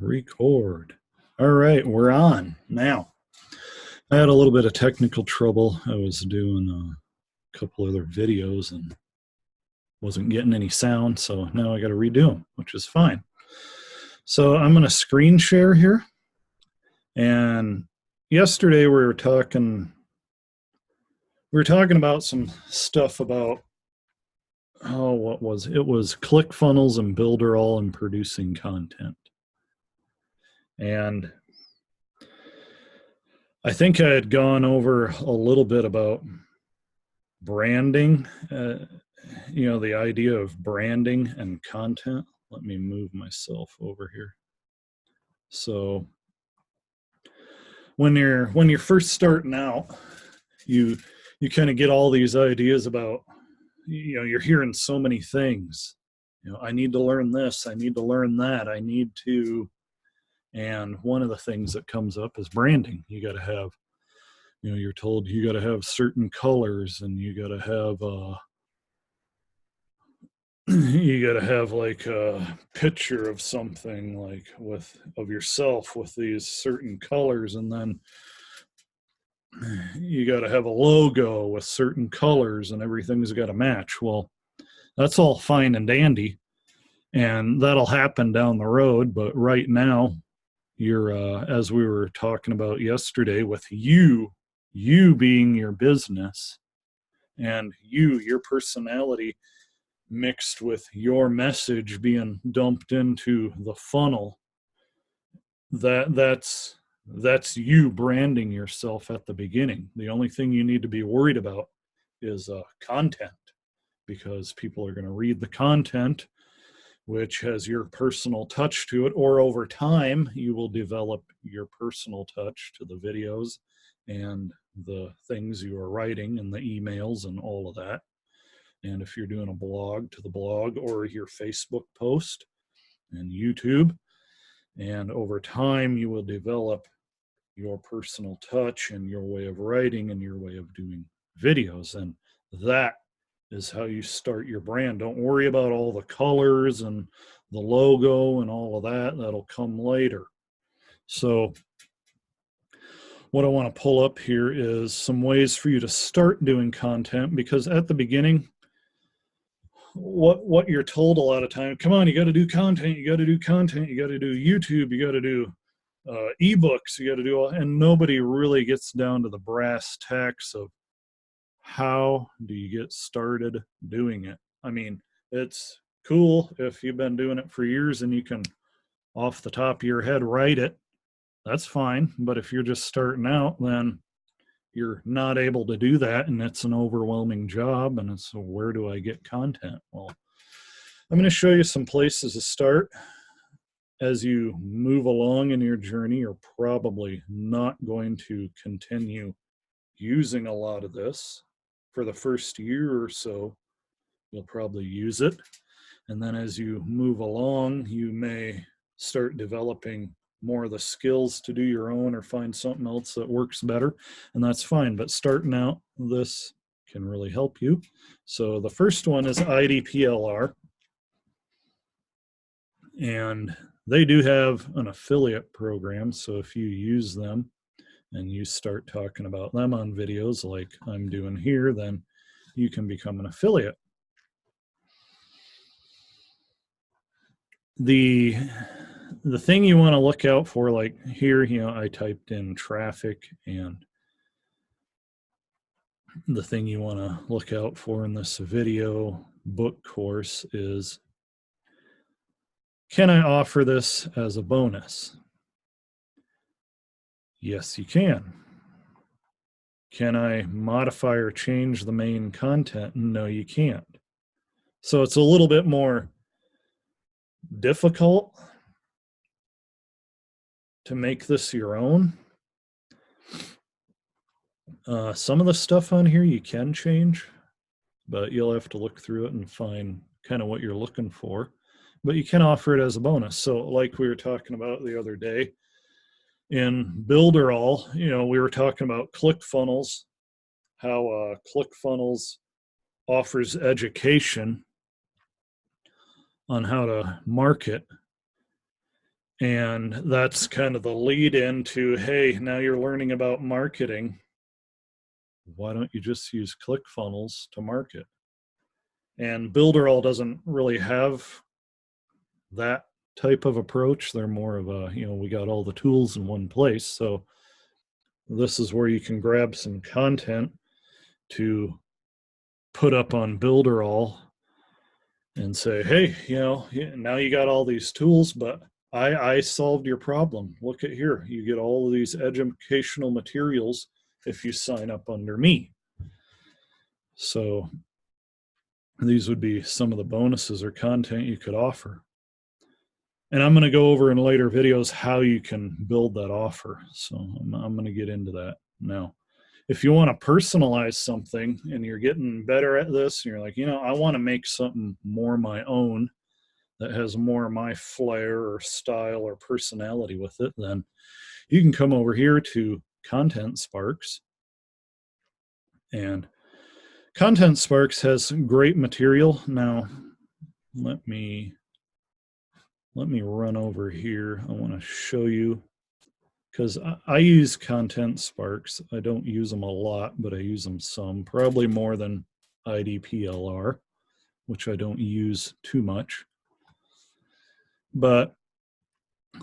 Record. All right, we're on now. I had a little bit of technical trouble. I was doing a couple other videos and wasn't getting any sound, so now I got to redo them, which is fine. So I'm going to screen share here. And yesterday we were talking about some stuff about what was it? It was ClickFunnels and Builderall and producing content. And I think I had gone over a little bit about branding, the idea of branding and content. Let me move myself over here. So when you're first starting out, you kind of get all these ideas about, you're hearing so many things. I need to learn this, I need to learn that, I need to. And one of the things that comes up is branding. You got to have, you're told you got to have certain colors, and you got to have like a picture of something, like of yourself with these certain colors, and then you got to have a logo with certain colors, and everything's got to match. Well, that's all fine and dandy, and that'll happen down the road. But right now, you're as we were talking about yesterday, with you being your business, and your personality mixed with your message being dumped into the funnel, that's you branding yourself at the beginning. The only thing you need to be worried about is content, because people are going to read the content which has your personal touch to it, or over time you will develop your personal touch to the videos and the things you are writing and the emails and all of that. And if you're doing a blog, to the blog, or your Facebook post and YouTube. And over time you will develop your personal touch and your way of writing and your way of doing videos. And that is how you start your brand. Don't worry about all the colors and the logo and all of that. That'll come later. So what I want to pull up here is some ways for you to start doing content, because at the beginning, what you're told a lot of time, come on, you got to do content, you got to do content, you got to do YouTube, you got to do ebooks, you got to do all, and nobody really gets down to the brass tacks of how do you get started doing it. I mean, it's cool if you've been doing it for years and you can off the top of your head write it, that's fine. But if you're just starting out, then you're not able to do that, and it's an overwhelming job. And it's, where do I get content? Well, I'm going to show you some places to start. As you move along in your journey, you're probably not going to continue using a lot of this. For the first year or so, you'll probably use it. And then as you move along, you may start developing more of the skills to do your own, or find something else that works better, and that's fine. But starting out, this can really help you. So the first one is IDPLR, and they do have an affiliate program. So if you use them and you start talking about them on videos like I'm doing here, then you can become an affiliate. The thing you want to look out for, like here, I typed in traffic, and the thing you want to look out for in this video book course is, can I offer this as a bonus? Yes, you can. Can I modify or change the main content? No, you can't. So it's a little bit more difficult to make this your own. Some of the stuff on here you can change, but you'll have to look through it and find kind of what you're looking for. But you can offer it as a bonus. So like we were talking about the other day in Builderall, we were talking about ClickFunnels, how ClickFunnels offers education on how to market. And that's kind of the lead into, hey, now you're learning about marketing. Why don't you just use ClickFunnels to market? And Builderall doesn't really have that type of approach. They're more of a, we got all the tools in one place. So this is where you can grab some content to put up on Builderall and say, hey, now you got all these tools, but I solved your problem. Look at here. You get all of these educational materials if you sign up under me. So these would be some of the bonuses or content you could offer. And I'm going to go over in later videos how you can build that offer. So I'm going to get into that now. If you want to personalize something and you're getting better at this, and you're like, I want to make something more my own that has more of my flair or style or personality with it, then you can come over here to Content Sparks. And Content Sparks has great material. Now, let me run over here. I want to show you, because I use Content Sparks. I don't use them a lot, but I use them some, probably more than IDPLR, which I don't use too much. But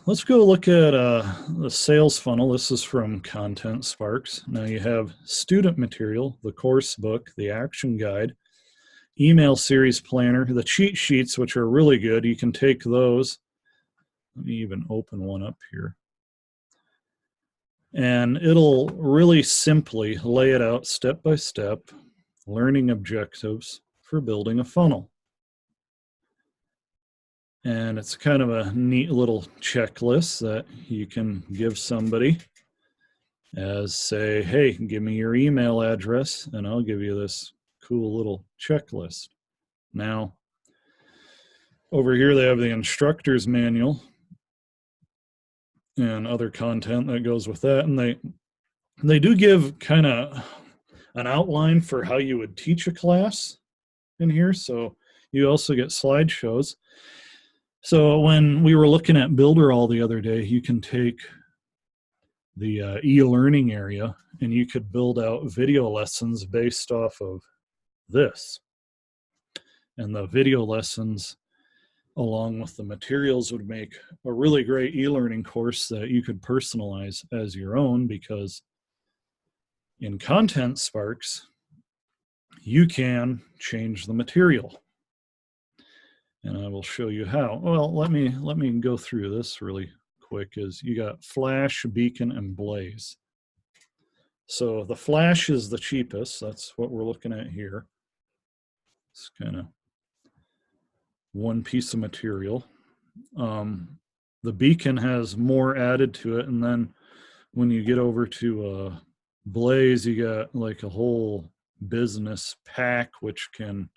let's go look at the sales funnel. This is from Content Sparks. Now you have student material, the course book, the action guide, email series planner, the cheat sheets, which are really good. You can take those. Let me even open one up here. And it'll really simply lay it out step by step, learning objectives for building a funnel. And it's kind of a neat little checklist that you can give somebody as, say, hey, give me your email address and I'll give you this cool little checklist. Now, over here they have the instructor's manual and other content that goes with that. And they do give kind of an outline for how you would teach a class in here. So you also get slideshows. So when we were looking at Builderall the other day, you can take the e-learning area and you could build out video lessons based off of this. And the video lessons along with the materials would make a really great e-learning course that you could personalize as your own, because in Content Sparks, you can change the material. And I will show you how. Well, let me go through this really quick. Is you got Flash, Beacon, and Blaze. So the Flash is the cheapest. That's what we're looking at here. It's kind of one piece of material. The Beacon has more added to it, and then when you get over to Blaze, you got like a whole business pack, which can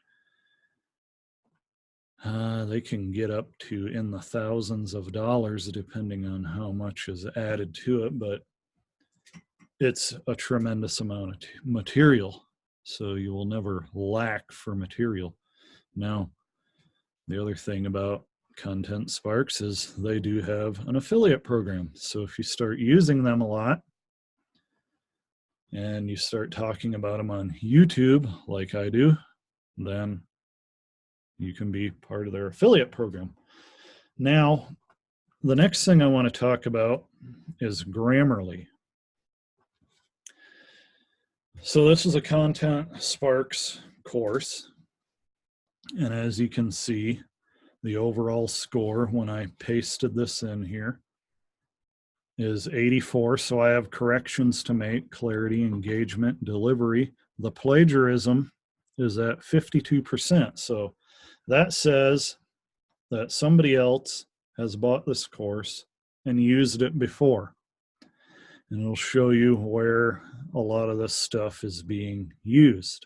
they can get up to in the thousands of dollars depending on how much is added to it, but it's a tremendous amount of material, so you will never lack for material. Now, the other thing about Content Sparks is they do have an affiliate program. So if you start using them a lot and you start talking about them on YouTube like I do, then you can be part of their affiliate program. Now, the next thing I want to talk about is Grammarly. So this is a Content Sparks course. And as you can see, the overall score when I pasted this in here is 84. So I have corrections to make: clarity, engagement, delivery. The plagiarism is at 52%. So that says that somebody else has bought this course and used it before. And it'll show you where a lot of this stuff is being used.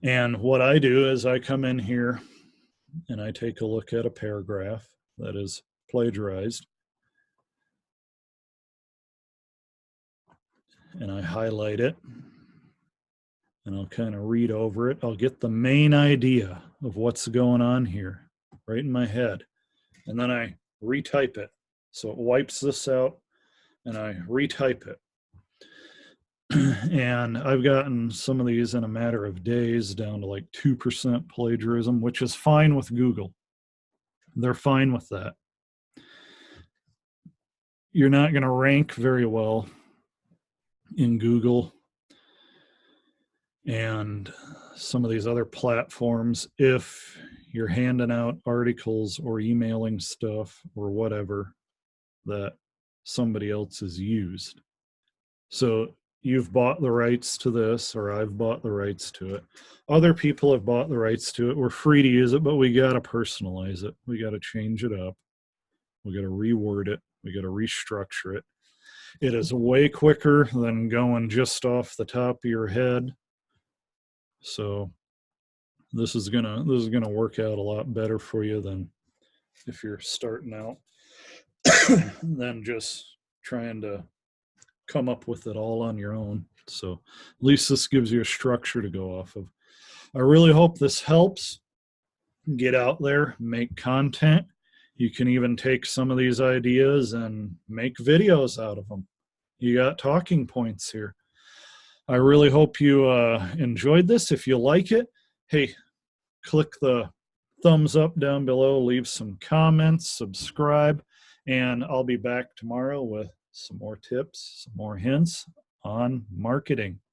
And what I do is I come in here and I take a look at a paragraph that is plagiarized, and I highlight it, and I'll kind of read over it. I'll get the main idea of what's going on here right in my head. and then I retype it. So it wipes this out and I retype it. And I've gotten some of these in a matter of days down to like 2% plagiarism, which is fine with Google. They're fine with that. You're not going to rank very well in Google and some of these other platforms if you're handing out articles or emailing stuff or whatever that somebody else has used. So you've bought the rights to this, or I've bought the rights to it. Other people have bought the rights to it. We're free to use it, but we got to personalize it. We got to change it up. We got to reword it. We got to restructure it. It is way quicker than going just off the top of your head. So this is gonna work out a lot better for you than if you're starting out than just trying to come up with it all on your own. So at least this gives you a structure to go off of. I really hope this helps. Get out there, make content. You can even take some of these ideas and make videos out of them. You got talking points here. I really hope you enjoyed this. If you like it, hey, click the thumbs up down below, leave some comments, subscribe, and I'll be back tomorrow with some more tips, some more hints on marketing.